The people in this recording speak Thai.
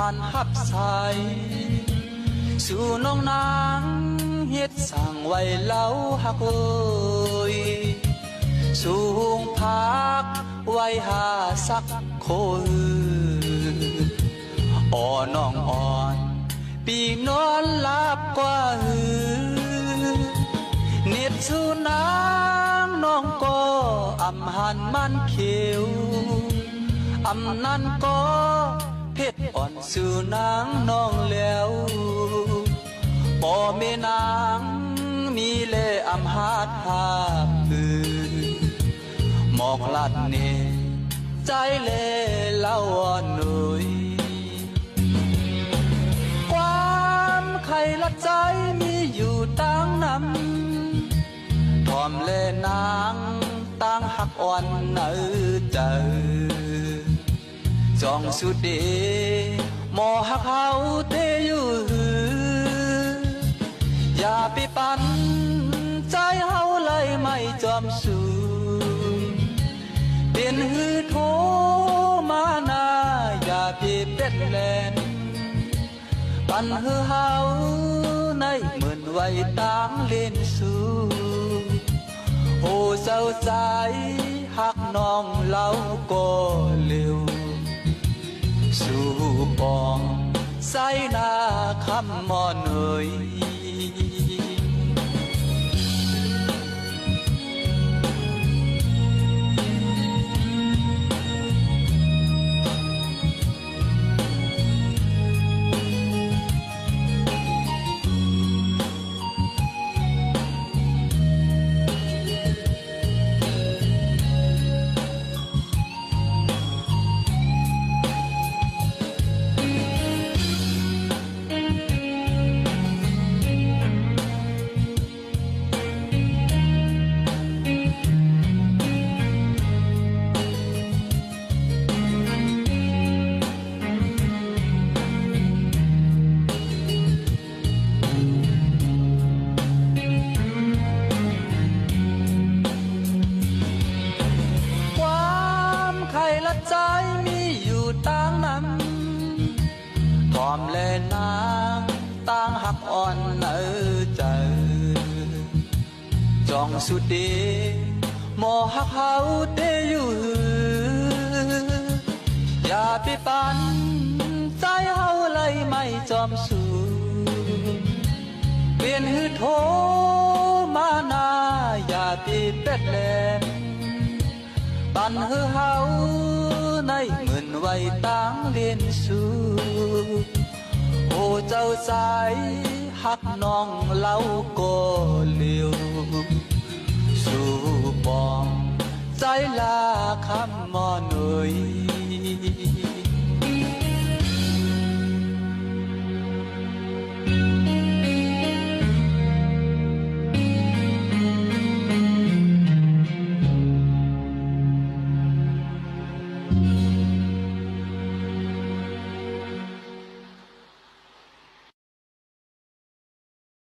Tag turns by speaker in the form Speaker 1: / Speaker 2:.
Speaker 1: หันหับใสสู่น้องนางเฮ็ดสร้างไว้เล่าหักเอ้ยสูงพักไว้หาสักคนอ่อน้องอ่อนปีนอนหลับกว่าหือเน็ดสู่นางน้องก็อำหันมันเขียวอำนั้นก็เพชรอ่อนสู่นางน้องแล้วบ่แม่นางมีแลอำหาดหาปือหมอกลัดเนใจแลเล่าอ่อนหน่อยความไข่ละใจมีอยู่ต่างนำพร้อมแลนางต่างหักอ่อนเนื้อเจอจองสุดเดหมอหักเฮาเตอยู่หืออย่าไปปั่นใจเฮาเลยไม่จอมสู่เป็นหือโทมานาอย่าไปเป็ดแลนปั่นหือเฮาในเหมือนไว้ต่างเล่นสู่โอ้เศร้าใจหักน้องเล่าก็เร็วสู่ปองใส่หน้าคำมอนเอ่ยใจมีอยู่ต่างนั้นพร้อมแลนางต่างหักอ่อนเนื้อเจอจองสุดเดหมอหักเฮาเตอยู่หืออย่าไปปั่นใจเฮาเลยไม่จอมสู่เปลี่ยนหือโทมานาอย่าไปเป็ดแลนปั่นหือเฮาในเหมือนไว้ต่างเล่นสู่โอ้เจ้าสายหักน้องเล่าก็เร็วสู่ปองใจลาคำมอนเอ่ย